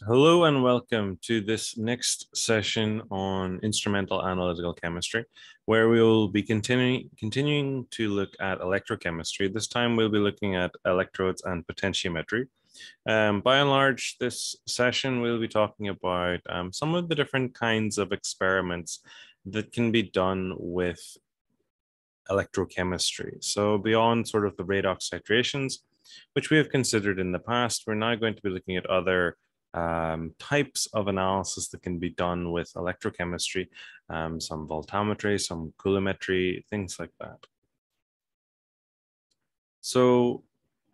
Hello and welcome to this next session on instrumental analytical chemistry, where we will be continuing to look at electrochemistry. This time we'll be looking at electrodes and potentiometry. By and large, this session we'll be talking about some of the different kinds of experiments that can be done with electrochemistry. So beyond sort of the redox titrations, which we have considered in the past, we're now going to be looking at other types of analysis that can be done with electrochemistry, some voltammetry, some coulometry, things like that. So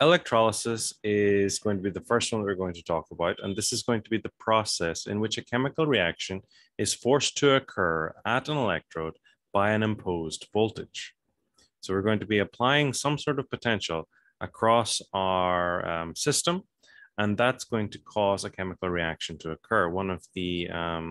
electrolysis is going to be the first one we're going to talk about, and this is going to be the process in which a chemical reaction is forced to occur at an electrode by an imposed voltage. So we're going to be applying some sort of potential across our system, and that's going to cause a chemical reaction to occur. One of the, I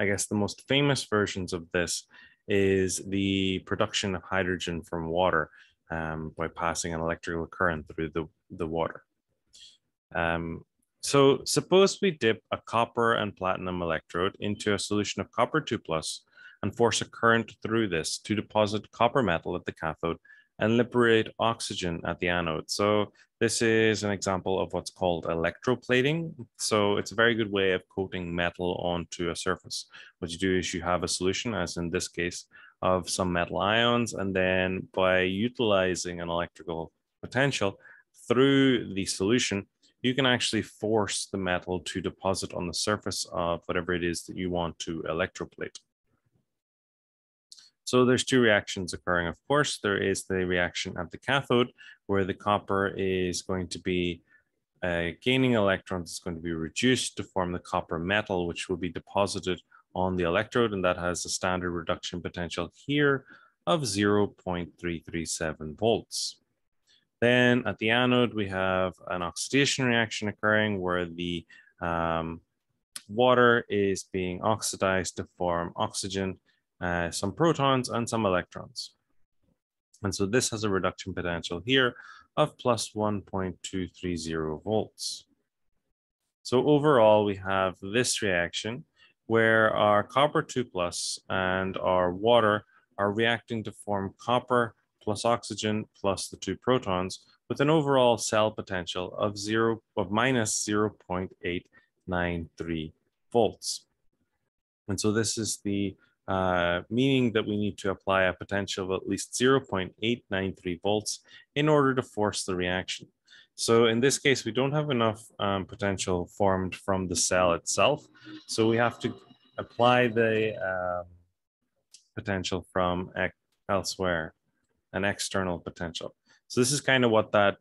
guess, the most famous versions of this is the production of hydrogen from water by passing an electrical current through the water. So suppose we dip a copper and platinum electrode into a solution of copper 2+ and force a current through this to deposit copper metal at the cathode and liberate oxygen at the anode. So this is an example of what's called electroplating. So it's a very good way of coating metal onto a surface. What you do is you have a solution, as in this case, of some metal ions, and then by utilizing an electrical potential through the solution, you can actually force the metal to deposit on the surface of whatever it is that you want to electroplate. So there's two reactions occurring, of course. There is the reaction at the cathode, where the copper is going to be gaining electrons. It's going to be reduced to form the copper metal, which will be deposited on the electrode, and that has a standard reduction potential here of 0.337 volts. Then at the anode, we have an oxidation reaction occurring where the water is being oxidized to form oxygen, some protons, and some electrons. And so this has a reduction potential here of plus 1.230 volts. So overall, we have this reaction where our copper 2+ and our water are reacting to form copper plus oxygen plus the two protons with an overall cell potential of minus 0.893 volts. And so this is the meaning that we need to apply a potential of at least 0.893 volts in order to force the reaction. So in this case, we don't have enough potential formed from the cell itself. So we have to apply the potential from elsewhere, an external potential. So this is kind of what that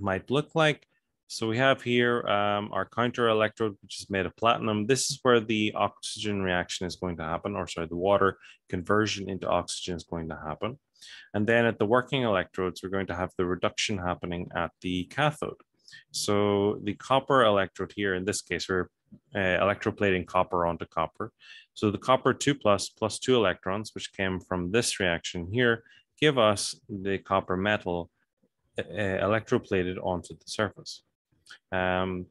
might look like. So we have here our counter electrode, which is made of platinum. This is where the oxygen reaction is going to happen, or sorry, the water conversion into oxygen is going to happen. And then at the working electrodes, we're going to have the reduction happening at the cathode. So the copper electrode here, in this case, we're electroplating copper onto copper. So the copper 2+ plus 2 electrons, which came from this reaction here, give us the copper metal electroplated onto the surface. So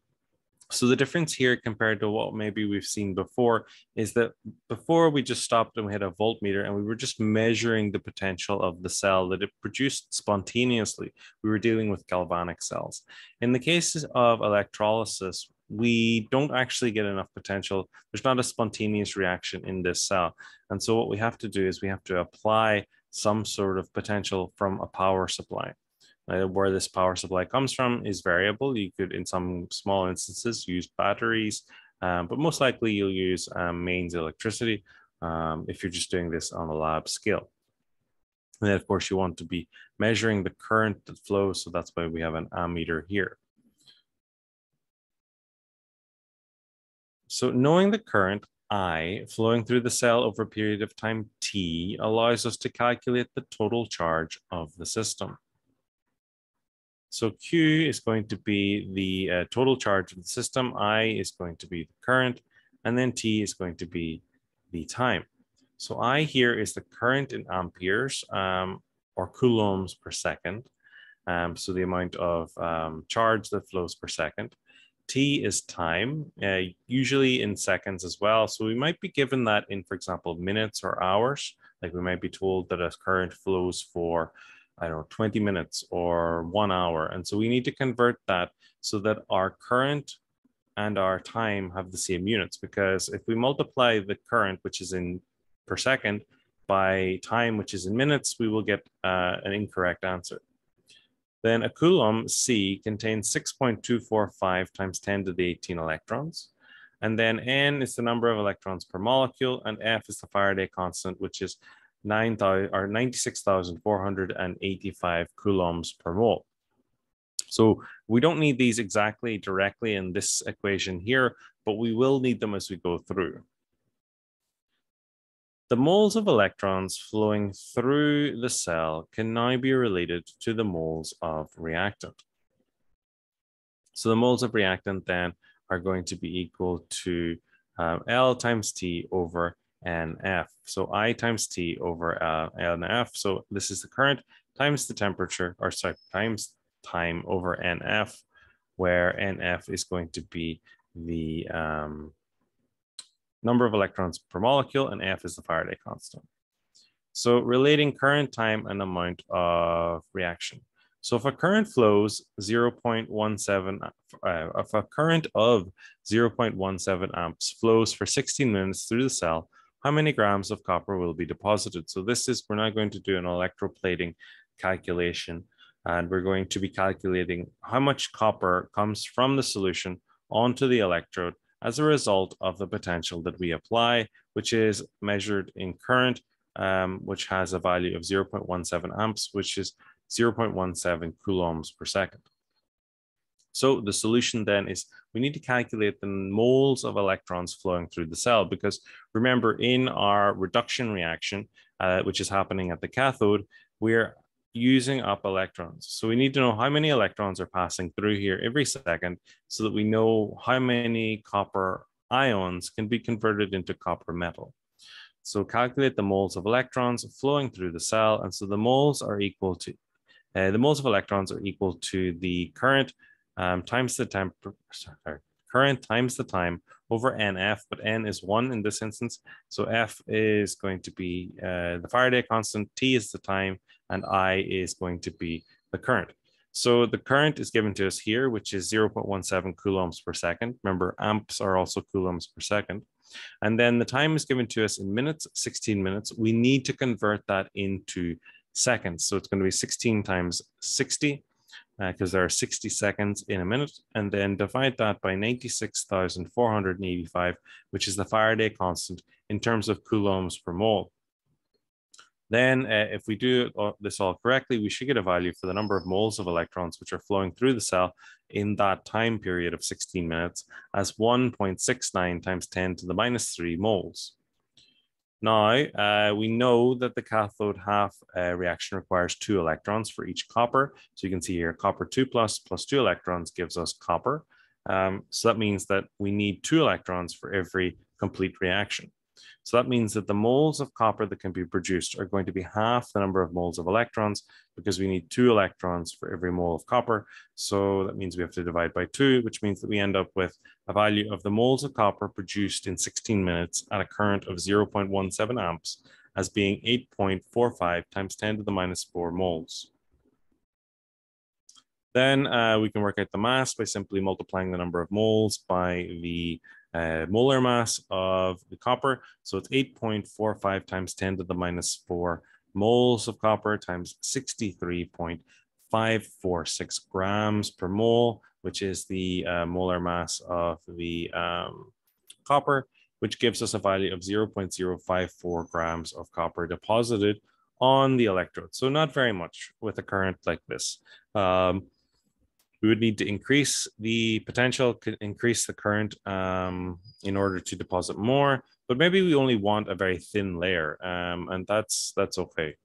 the difference here compared to what maybe we've seen before is that before we just stopped and we had a voltmeter and we were just measuring the potential of the cell that it produced spontaneously. We were dealing with galvanic cells. In the cases of electrolysis, we don't actually get enough potential. There's not a spontaneous reaction in this cell. And so what we have to do is we have to apply some sort of potential from a power supply. Where this power supply comes from is variable. You could, in some small instances, use batteries, but most likely you'll use mains electricity if you're just doing this on a lab scale. And then, of course, you want to be measuring the current that flows, so that's why we have an ammeter here. So knowing the current I flowing through the cell over a period of time t allows us to calculate the total charge of the system. So Q is going to be the total charge of the system, I is going to be the current, and then T is going to be the time. So I here is the current in amperes or coulombs per second. So the amount of charge that flows per second. T is time, usually in seconds as well. So we might be given that in, for example, minutes or hours. Like we might be told that a current flows for, I don't know, 20 minutes or 1 hour. And so we need to convert that so that our current and our time have the same units, because if we multiply the current, which is in per second, by time, which is in minutes, we will get an incorrect answer. Then a coulomb C contains 6.245 times 10 to the 18 electrons. And then N is the number of electrons per molecule, and F is the Faraday constant, which is 96,485 coulombs per mole. So we don't need these exactly directly in this equation here, but we will need them as we go through. The moles of electrons flowing through the cell can now be related to the moles of reactant. So the moles of reactant then are going to be equal to L times T over NF. So I times T over NF. So this is the current times the temperature, or sorry, times time over NF, where NF is going to be the number of electrons per molecule, and F is the Faraday constant. So relating current, time, and amount of reaction. So if a current flows 0.17, if a current of 0.17 amps flows for 16 minutes through the cell, how many grams of copper will be deposited? So this is, we're now going to do an electroplating calculation, and we're going to be calculating how much copper comes from the solution onto the electrode as a result of the potential that we apply, which is measured in current, which has a value of 0.17 amps, which is 0.17 coulombs per second. So the solution then is we need to calculate the moles of electrons flowing through the cell, because remember, in our reduction reaction, which is happening at the cathode, we're using up electrons. So we need to know how many electrons are passing through here every second so that we know how many copper ions can be converted into copper metal. So calculate the moles of electrons flowing through the cell. And so the moles are equal to, the moles of electrons are equal to the current times the current times the time over NF, but N is 1 in this instance. So F is going to be the Faraday constant, T is the time, and I is going to be the current. So the current is given to us here, which is 0.17 coulombs per second. Remember, amps are also coulombs per second. And then the time is given to us in minutes, 16 minutes. We need to convert that into seconds. So it's going to be 16 times 60, because there are 60 seconds in a minute, and then divide that by 96,485, which is the Faraday constant in terms of coulombs per mole. Then if we do this all correctly, we should get a value for the number of moles of electrons which are flowing through the cell in that time period of 16 minutes as 1.69 times 10 to the minus 3 moles. Now, we know that the cathode half reaction requires 2 electrons for each copper. So you can see here, copper 2 plus 2 electrons gives us copper. So that means that we need 2 electrons for every complete reaction. So that means that the moles of copper that can be produced are going to be half the number of moles of electrons, because we need 2 electrons for every mole of copper. So that means we have to divide by 2, which means that we end up with a value of the moles of copper produced in 16 minutes at a current of 0.17 amps as being 8.45 times 10 to the minus 4 moles. Then we can work out the mass by simply multiplying the number of moles by the molar mass of the copper. So it's 8.45 times 10 to the minus 4 moles of copper times 63.546 grams per mole, which is the molar mass of the copper, which gives us a value of 0.054 grams of copper deposited on the electrode. So not very much with a current like this. We would need to increase the potential, increase the current in order to deposit more, but maybe we only want a very thin layer, and that's okay.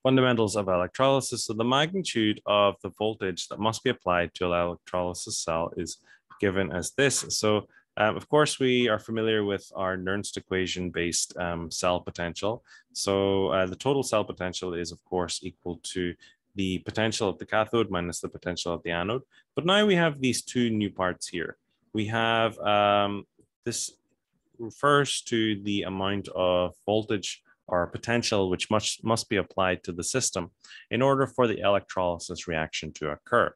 Fundamentals of electrolysis. So the magnitude of the voltage that must be applied to an electrolysis cell is given as this. So of course, we are familiar with our Nernst equation-based cell potential. So the total cell potential is, of course, equal to the potential of the cathode minus the potential of the anode. But now we have these two new parts here. We have this refers to the amount of voltage or potential which must be applied to the system in order for the electrolysis reaction to occur.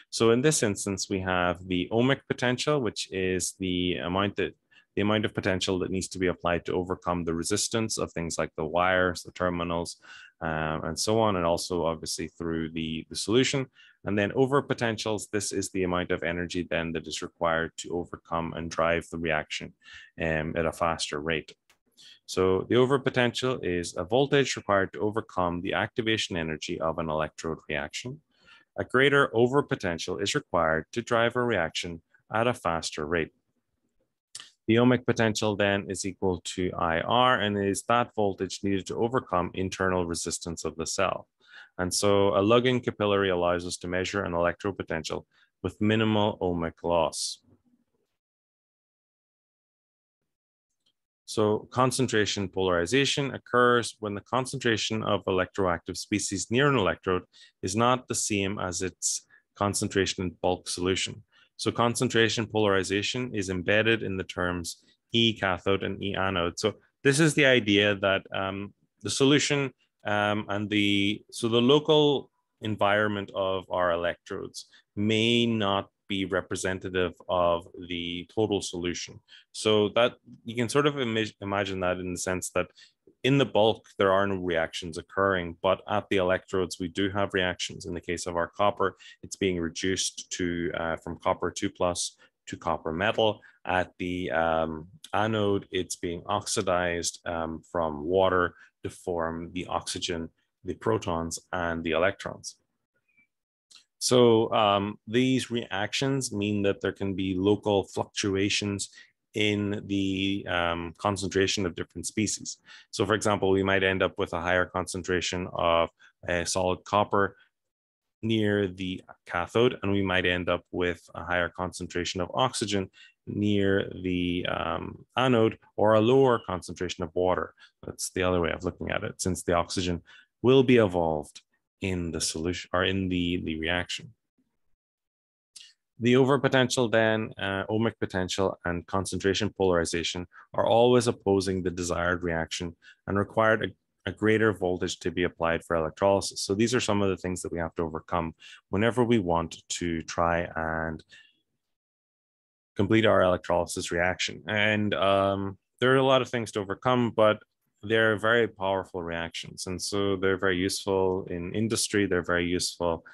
So in this instance, we have the ohmic potential, which is the amount of potential that needs to be applied to overcome the resistance of things like the wires, the terminals, and so on, and also obviously through the solution. And then over potentials, this is the amount of energy then that is required to overcome and drive the reaction at a faster rate. So the overpotential is a voltage required to overcome the activation energy of an electrode reaction. A greater overpotential is required to drive a reaction at a faster rate. The ohmic potential then is equal to IR and is that voltage needed to overcome internal resistance of the cell. And so a lugging capillary allows us to measure an electrode potential with minimal ohmic loss. So concentration polarization occurs when the concentration of electroactive species near an electrode is not the same as its concentration in bulk solution. So concentration polarization is embedded in the terms E cathode and E anode. So this is the idea that the solution and the local environment of our electrodes may not be representative of the total solution. So that you can sort of imagine that in the sense that in the bulk, there are no reactions occurring, but at the electrodes, we do have reactions. In the case of our copper, it's being reduced to from copper 2+ to copper metal. At the anode, it's being oxidized from water to form the oxygen, the protons, and the electrons. So these reactions mean that there can be local fluctuations in the concentration of different species. So for example, we might end up with a higher concentration of a solid copper near the cathode, and we might end up with a higher concentration of oxygen near the anode, or a lower concentration of water. That's the other way of looking at it, since the oxygen will be evolved in the solution or in the reaction. The overpotential then, ohmic potential and concentration polarization are always opposing the desired reaction and required a greater voltage to be applied for electrolysis. So these are some of the things that we have to overcome whenever we want to try and complete our electrolysis reaction. And there are a lot of things to overcome, but they're very powerful reactions. And so they're very useful in industry. They're very useful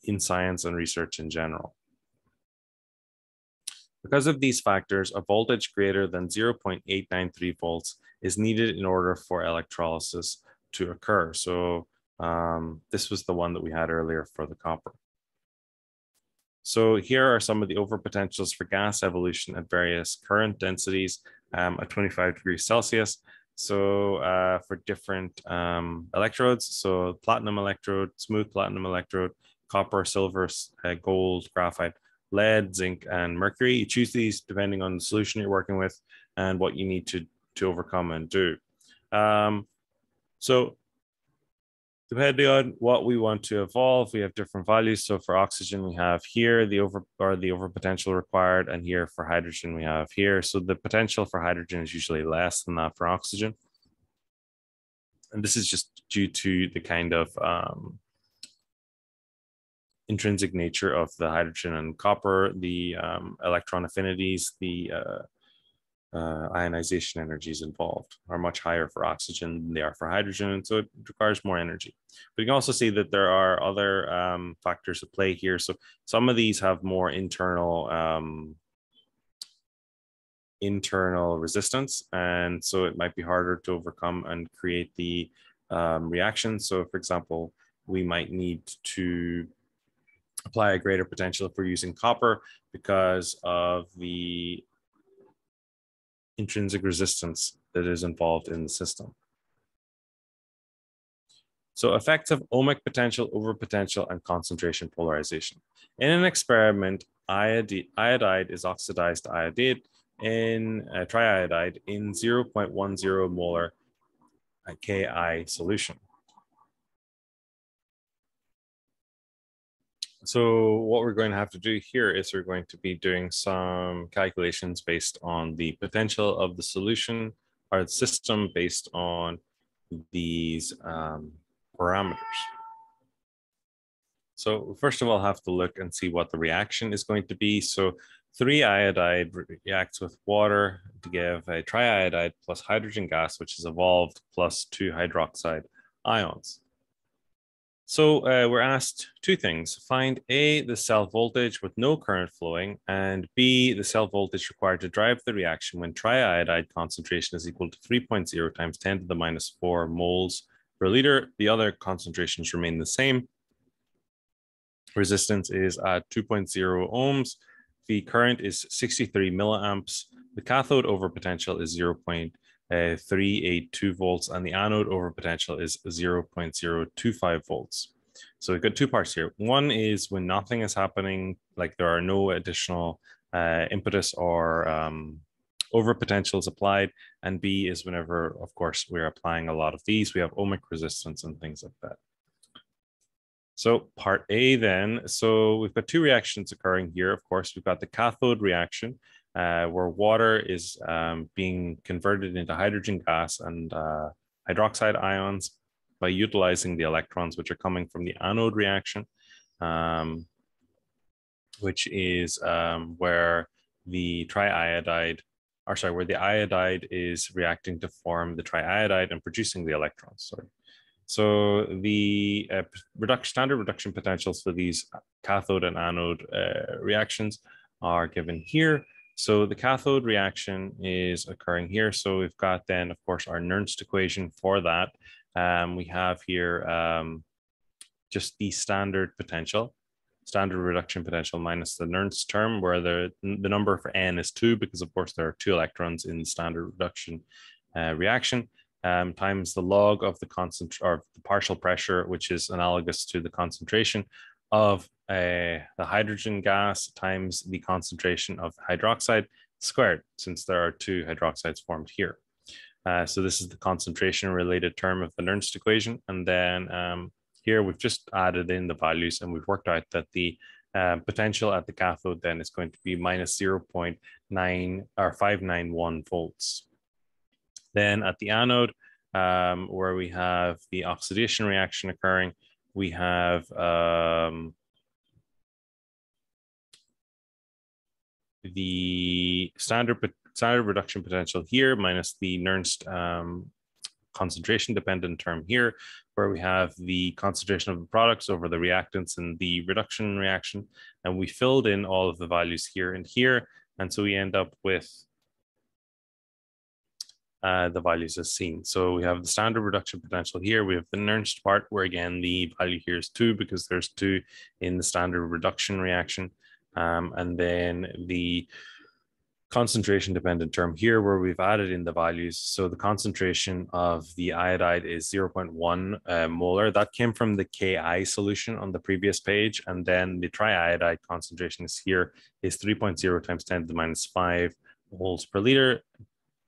in science and research in general. Because of these factors, a voltage greater than 0.893 volts is needed in order for electrolysis to occur. So this was the one that we had earlier for the copper. So here are some of the overpotentials for gas evolution at various current densities at 25 degrees Celsius. So for different electrodes, so platinum electrode, smooth platinum electrode, copper, silver, gold, graphite, lead, zinc, and mercury. You choose these depending on the solution you're working with and what you need to overcome and do. So depending on what we want to evolve, we have different values. So for oxygen, we have here the overpotential required, and here for hydrogen, we have here. So the potential for hydrogen is usually less than that for oxygen. And this is just due to the kind of intrinsic nature of the hydrogen and copper, the electron affinities, the ionization energies involved are much higher for oxygen than they are for hydrogen, and so it requires more energy. But you can also see that there are other factors at play here. So some of these have more internal resistance, and so it might be harder to overcome and create the reaction. So for example, we might need to apply a greater potential if we're using copper because of the intrinsic resistance that is involved in the system. So effects of ohmic potential, overpotential, and concentration polarization. In an experiment, iodide is oxidized to iodide in triiodide in 0.10 molar Ki solution. So what we're going to have to do here is we're going to be doing some calculations based on the potential of the solution or the system based on these parameters. So first of all, have to look and see what the reaction is going to be. So 3-iodide reacts with water to give a triiodide plus hydrogen gas, which is evolved, plus 2 hydroxide ions. So we're asked two things. Find A, the cell voltage with no current flowing, and B, the cell voltage required to drive the reaction when triiodide concentration is equal to 3.0 times 10 to the minus 4 moles per liter. The other concentrations remain the same. Resistance is at 2.0 ohms. The current is 63 milliamps. The cathode overpotential is 0.382 volts, and the anode overpotential is 0.025 volts. So we've got two parts here. One is when nothing is happening, like there are no additional impetus or overpotentials applied, and B is whenever, of course, we're applying a lot of these. We have ohmic resistance and things like that. So part A then, so we've got two reactions occurring here. Of course, we've got the cathode reaction where water is being converted into hydrogen gas and hydroxide ions by utilizing the electrons, which are coming from the anode reaction, which is where the where the iodide is reacting to form the triiodide and producing the electrons, sorry. So the standard reduction potentials for these cathode and anode reactions are given here. So the cathode reaction is occurring here. So we've got then, of course, our Nernst equation for that. We have here just the standard potential, standard reduction potential minus the Nernst term, where the number for N is 2, because of course there are 2 electrons in the standard reduction reaction. Times the log of the partial pressure, which is analogous to the concentration of the hydrogen gas, times the concentration of hydroxide squared, since there are 2 hydroxides formed here. So this is the concentration related term of the Nernst equation. And then here we've just added in the values, and we've worked out that the potential at the cathode then is going to be minus 0.591 volts. Then at the anode, where we have the oxidation reaction occurring, we have the standard reduction potential here minus the Nernst concentration dependent term here, where we have the concentration of the products over the reactants in the reduction reaction. And we filled in all of the values here and here. And so we end up with the values as seen. So we have the standard reduction potential here. We have the Nernst part, where again, the value here is 2 because there's 2 in the standard reduction reaction. And then the concentration dependent term here, where we've added in the values. So the concentration of the iodide is 0.1 molar. That came from the Ki solution on the previous page. And then the triiodide concentration is here is 3.0 times 10 to the minus 5 moles per liter.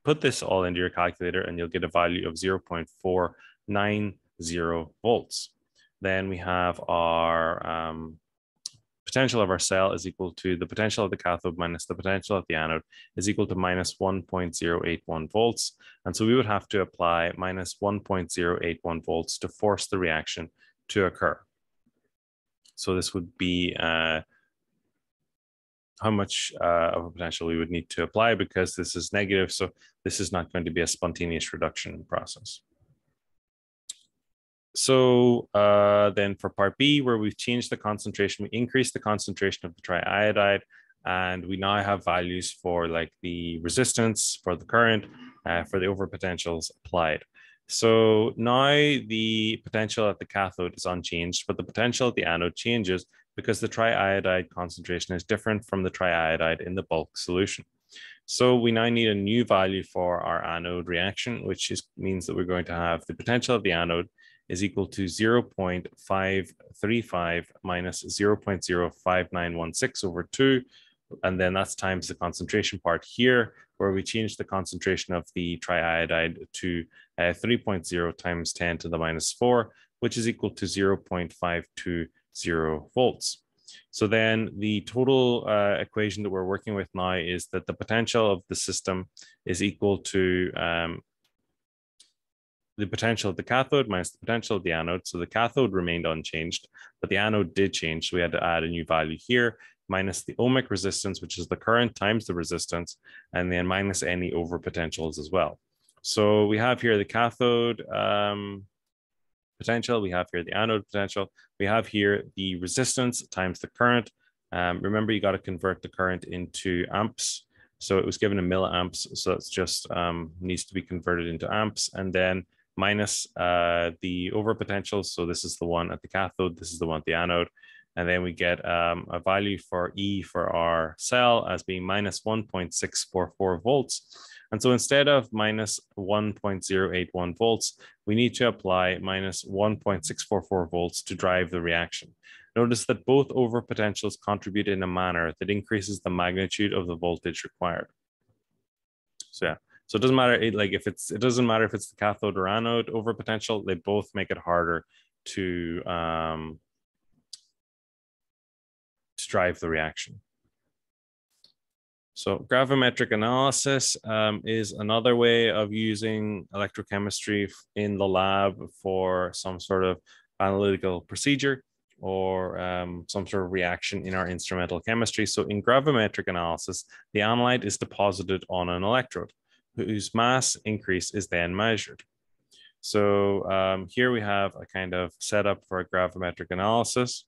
Put this all into your calculator and you'll get a value of 0.490 volts. Then we have our potential of our cell is equal to the potential of the cathode minus the potential of the anode is equal to minus 1.081 volts. And so we would have to apply minus 1.081 volts to force the reaction to occur. So this would be how much of a potential we would need to apply, because this is negative. So this is not going to be a spontaneous reduction process. So then for part B, where we've changed the concentration, we increased the concentration of the triiodide, and we now have values for like the resistance, for the current, for the overpotentials applied. So now the potential at the cathode is unchanged, but the potential at the anode changes because the triiodide concentration is different from the triiodide in the bulk solution. So we now need a new value for our anode reaction, which means that we're going to have the potential of the anode is equal to 0.535 minus 0.05916 over 2. And then that's times the concentration part here, where we change the concentration of the triiodide to 3.0 times 10 to the minus 4, which is equal to 0.520 volts. So then the total equation that we're working with now is that the potential of the system is equal to the potential of the cathode minus the potential of the anode. So the cathode remained unchanged, but the anode did change. So we had to add a new value here, minus the ohmic resistance, which is the current times the resistance, and then minus any overpotentials as well. So we have here the cathode potential, we have here the anode potential, we have here the resistance times the current. Remember, you got to convert the current into amps. So it was given in milliamps, so it's just needs to be converted into amps, and then minus the overpotential. So this is the one at the cathode, this is the one at the anode. And then we get a value for E for our cell as being minus 1.644 volts. And so instead of minus 1.081 volts, we need to apply minus 1.644 volts to drive the reaction. Notice that both overpotentials contribute in a manner that increases the magnitude of the voltage required. So yeah. So it doesn't matter, it doesn't matter if it's the cathode or anode overpotential, they both make it harder to drive the reaction. So gravimetric analysis is another way of using electrochemistry in the lab for some sort of analytical procedure or some sort of reaction in our instrumental chemistry. So in gravimetric analysis, the analyte is deposited on an electrode whose mass increase is then measured. So here we have a kind of setup for a gravimetric analysis.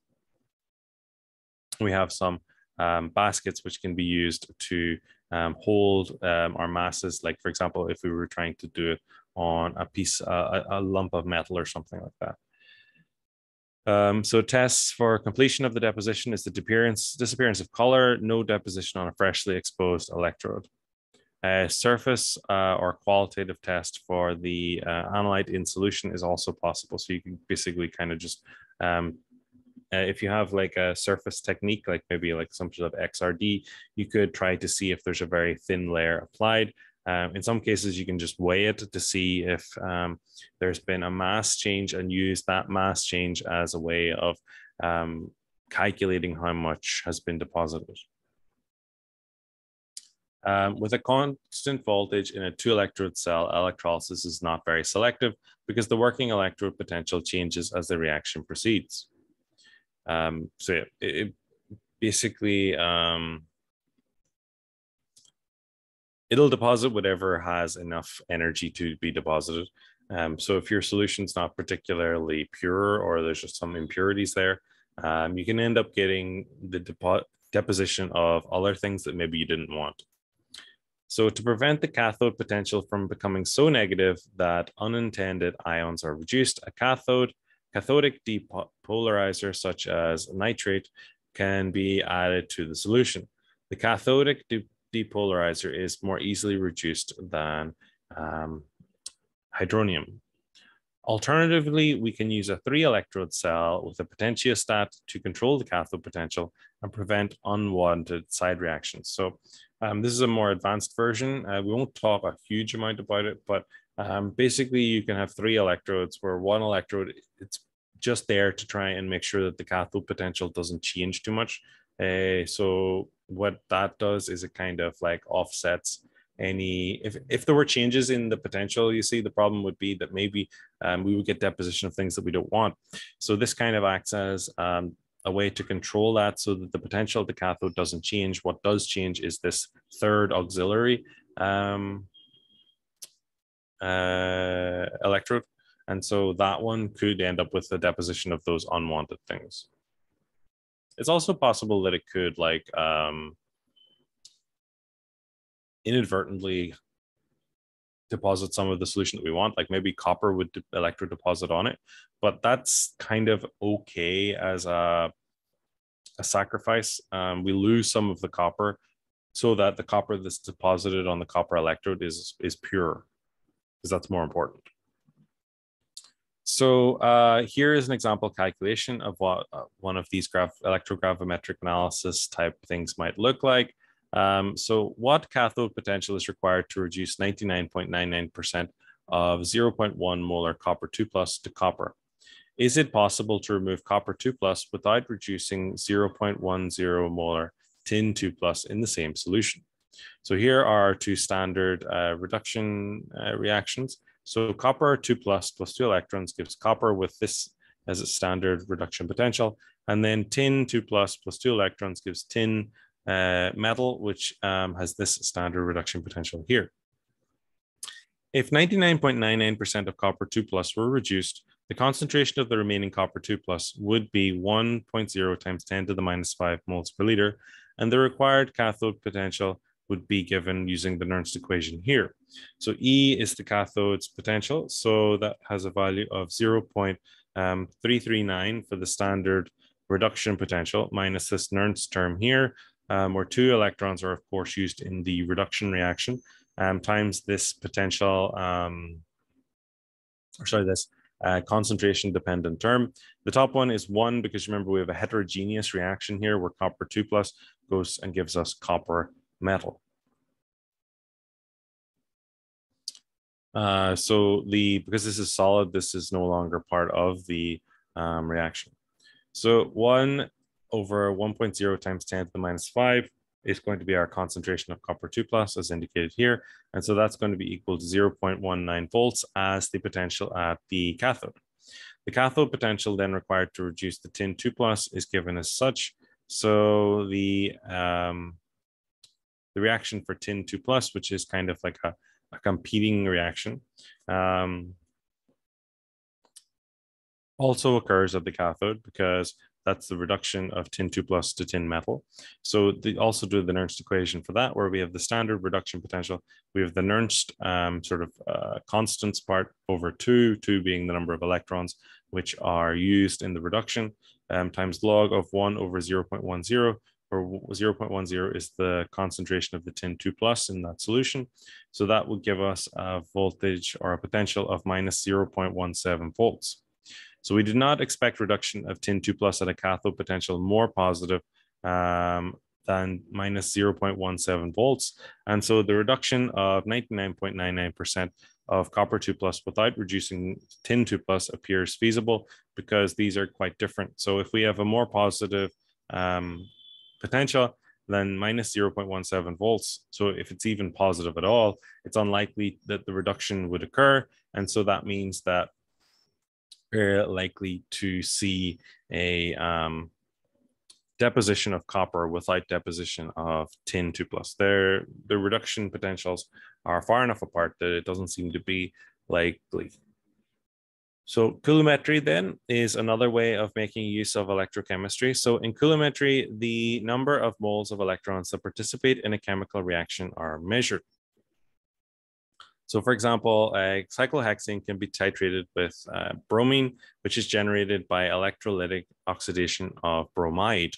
We have some baskets which can be used to hold our masses. Like, for example, if we were trying to do it on a piece, a lump of metal or something like that. So tests for completion of the deposition is the disappearance of color, no deposition on a freshly exposed electrode. A surface or qualitative test for the analyte in solution is also possible. So you can basically kind of just if you have like a surface technique, like maybe like some sort of XRD, you could try to see if there's a very thin layer applied. In some cases, you can just weigh it to see if there's been a mass change and use that mass change as a way of calculating how much has been deposited. With a constant voltage in a 2-electrode cell, electrolysis is not very selective because the working electrode potential changes as the reaction proceeds. So yeah, it basically, it'll deposit whatever has enough energy to be deposited. So if your solution's not particularly pure or there's just some impurities there, you can end up getting the deposition of other things that maybe you didn't want. So to prevent the cathode potential from becoming so negative that unintended ions are reduced, a cathodic depolarizer such as nitrate can be added to the solution. The cathodic depolarizer is more easily reduced than hydronium. Alternatively, we can use a 3-electrode cell with a potentiostat to control the cathode potential and prevent unwanted side reactions. So this is a more advanced version. We won't talk a huge amount about it, but basically you can have 3 electrodes where one electrode, it's just there to try and make sure that the cathode potential doesn't change too much. So what that does is it kind of like offsets any, if there were changes in the potential, you see, the problem would be that maybe we would get deposition of things that we don't want. So this kind of acts as a way to control that so that the potential of the cathode doesn't change. What does change is this third auxiliary electrode. And so that one could end up with the deposition of those unwanted things. It's also possible that it could like inadvertently deposit some of the solution that we want, like maybe copper would electro deposit on it, but that's kind of okay as a sacrifice. We lose some of the copper so that the copper that's deposited on the copper electrode is pure, because that's more important. So here is an example calculation of what one of these electrogravimetric analysis type things might look like. So what cathode potential is required to reduce 99.99% of 0.1 molar copper 2+ to copper? Is it possible to remove copper 2 plus without reducing 0.10 molar tin 2 plus in the same solution? So here are our two standard reduction reactions. So copper 2 plus 2 electrons gives copper with this as a standard reduction potential. And then tin 2 plus 2 electrons gives tin metal, which has this standard reduction potential here. If 99.99% of copper 2 plus were reduced, the concentration of the remaining copper 2 plus would be 1.0 times 10 to the minus 5 moles per liter, and the required cathode potential would be given using the Nernst equation here. So E is the cathode's potential, so that has a value of 0.339 for the standard reduction potential minus this Nernst term here, where 2 electrons are of course used in the reduction reaction, times this potential, this concentration dependent term. The top one is 1 because remember we have a heterogeneous reaction here where copper 2 plus goes and gives us copper metal. Because this is solid, this is no longer part of the reaction. So 1 over 1.0 times 10 to the minus 5 is going to be our concentration of copper 2 plus as indicated here. And so that's going to be equal to 0.19 volts as the potential at the cathode. The cathode potential then required to reduce the tin 2 plus is given as such. So the reaction for tin 2 plus, which is kind of like a competing reaction, also occurs at the cathode because that's the reduction of tin 2 plus to tin metal. So they also do the Nernst equation for that, where we have the standard reduction potential. We have the Nernst constants part over 2 being the number of electrons which are used in the reduction, times log of 1 over 0.10, or 0.10 is the concentration of the tin 2 plus in that solution. So that would give us a voltage or a potential of minus 0.17 volts. So we did not expect reduction of tin 2 plus at a cathode potential more positive than minus 0.17 volts. And so the reduction of 99.99% of copper 2 plus without reducing tin 2 plus appears feasible because these are quite different. So if we have a more positive potential, then minus 0.17 volts. So if it's even positive at all, it's unlikely that the reduction would occur. And so that means that we're likely to see a deposition of copper without deposition of tin 2 plus. The reduction potentials are far enough apart that it doesn't seem to be likely. So coulometry then is another way of making use of electrochemistry. So in coulometry, the number of moles of electrons that participate in a chemical reaction are measured. So for example, cyclohexane can be titrated with bromine, which is generated by electrolytic oxidation of bromide.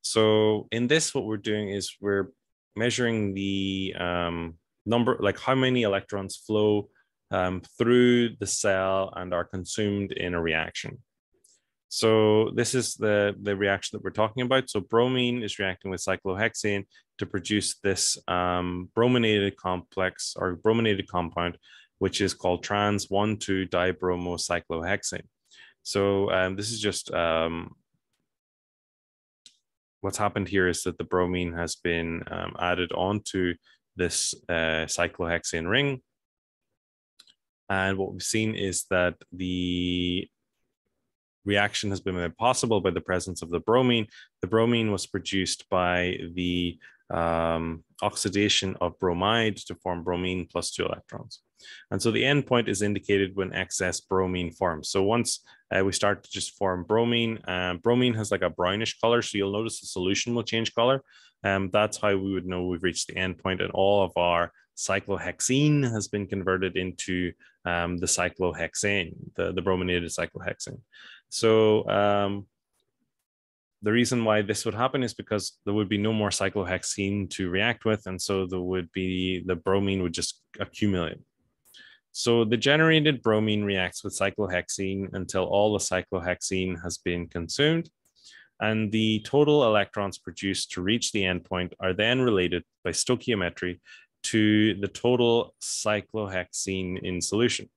So in this, what we're doing is we're measuring the number, like how many electrons flow through the cell and are consumed in a reaction. So this is the reaction that we're talking about. So bromine is reacting with cyclohexane to produce this brominated complex or brominated compound, which is called trans 1,2-dibromocyclohexane. So this is just what's happened here is that the bromine has been added onto this cyclohexane ring. And what we've seen is that the reaction has been made possible by the presence of the bromine. The bromine was produced by the oxidation of bromide to form bromine plus 2 electrons. And so the end point is indicated when excess bromine forms. So once we start to just form bromine, bromine has like a brownish color. So you'll notice the solution will change color. That's how we would know we've reached the end point, and all of our cyclohexene has been converted into the cyclohexane, the brominated cyclohexane. So the reason why this would happen is because there would be no more cyclohexene to react with, and so there would be, the bromine would just accumulate. So the generated bromine reacts with cyclohexene until all the cyclohexene has been consumed, and the total electrons produced to reach the endpoint are then related by stoichiometry to the total cyclohexene in solution.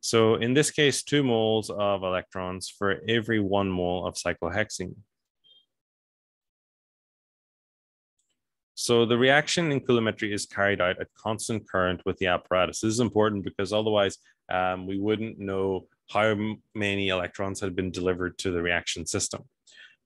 So in this case, 2 moles of electrons for every 1 mole of cyclohexene. So the reaction in coulometry is carried out at constant current with the apparatus. This is important because otherwise we wouldn't know how many electrons had been delivered to the reaction system.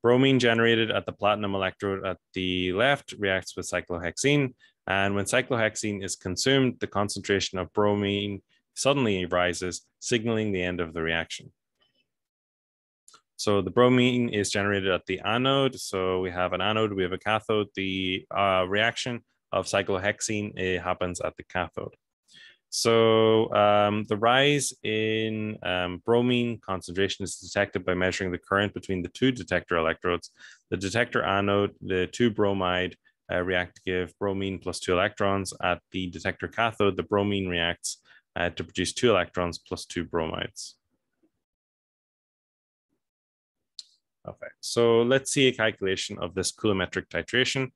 Bromine generated at the platinum electrode at the left reacts with cyclohexene. And when cyclohexene is consumed, the concentration of bromine suddenly rises, signaling the end of the reaction. So the bromine is generated at the anode. So we have an anode, we have a cathode. The reaction of cyclohexene happens at the cathode. So the rise in bromine concentration is detected by measuring the current between the 2 detector electrodes. The detector anode, the 2 bromide react to give bromine plus 2 electrons. At the detector cathode, the bromine reacts to produce 2 electrons plus 2 bromides. Okay, so let's see a calculation of this coulometric titration.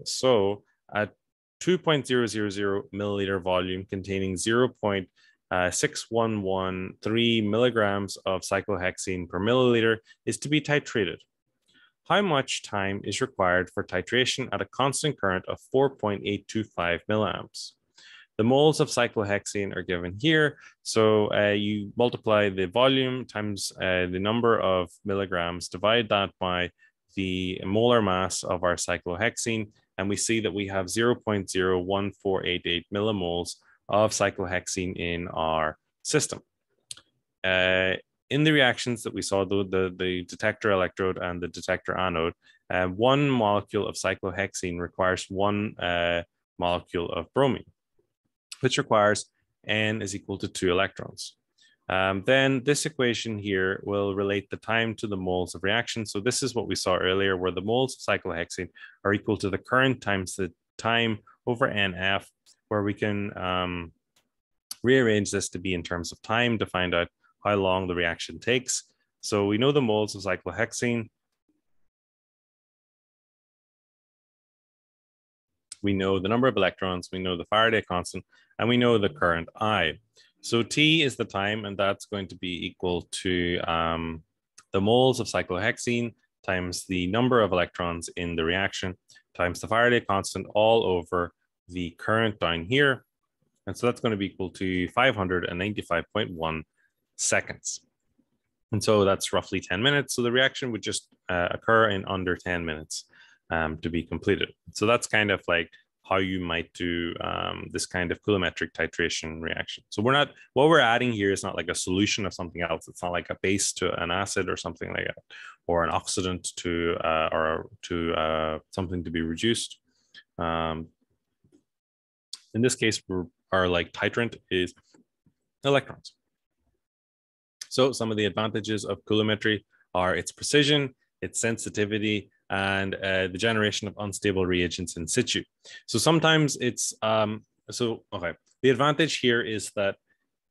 So at 2.000 milliliter volume containing 0.6113 milligrams of cyclohexene per milliliter is to be titrated. How much time is required for titration at a constant current of 4.825 milliamps? The moles of cyclohexene are given here. So you multiply the volume times the number of milligrams, divide that by the molar mass of our cyclohexene, and we see that we have 0.01488 millimoles of cyclohexene in our system. In the reactions that we saw, the detector electrode and the detector anode, 1 molecule of cyclohexene requires 1 molecule of bromine, which requires N is equal to 2 electrons. Then this equation here will relate the time to the moles of reaction. So this is what we saw earlier, where the moles of cyclohexene are equal to the current times the time over NF, where we can rearrange this to be in terms of time to find out how long the reaction takes. So we know the moles of cyclohexene. We know the number of electrons, we know the Faraday constant, and we know the current I. So T is the time, and that's going to be equal to the moles of cyclohexene times the number of electrons in the reaction times the Faraday constant all over the current down here. And so that's going to be equal to 595.1 seconds. And so that's roughly 10 minutes. So the reaction would just occur in under 10 minutes to be completed. So that's kind of like how you might do this kind of coulometric titration reaction. So what we're adding here is not like a solution of something else. It's not like a base to an acid or something like that, or an oxidant to something to be reduced. In this case, our like titrant is electrons. So some of the advantages of coulometry are its precision, its sensitivity, and the generation of unstable reagents in situ. So sometimes it's, the advantage here is that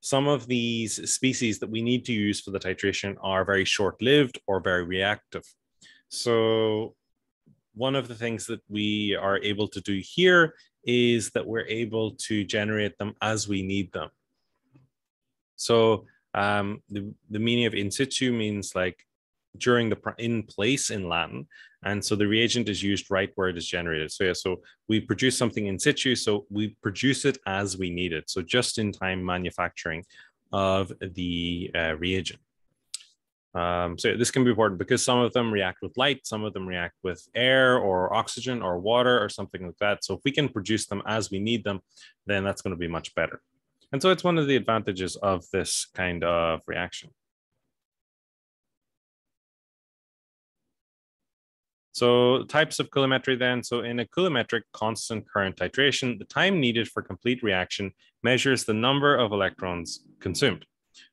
some of these species that we need to use for the titration are very short-lived or very reactive. So one of the things that we are able to do here is that we're able to generate them as we need them. So the meaning of in situ means like during the in place in Latin. And so the reagent is used right where it is generated. So yeah, so we produce something in situ, so we produce it as we need it. So just in time manufacturing of the reagent. So this can be important because some of them react with light, some of them react with air or oxygen or water or something like that. So if we can produce them as we need them, then that's going to be much better. And so it's one of the advantages of this kind of reaction. So types of coulometry then. So in a coulometric constant current titration, the time needed for complete reaction measures the number of electrons consumed.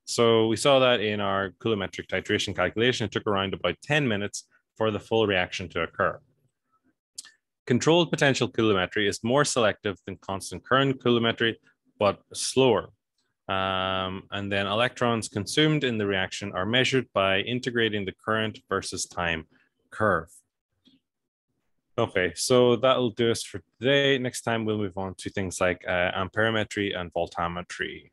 So we saw that in our coulometric titration calculation. It took around about 10 minutes for the full reaction to occur. Controlled potential coulometry is more selective than constant current coulometry, but slower. And then electrons consumed in the reaction are measured by integrating the current versus time curve. Okay, so that'll do us for today. Next time we'll move on to things like amperometry and voltammetry.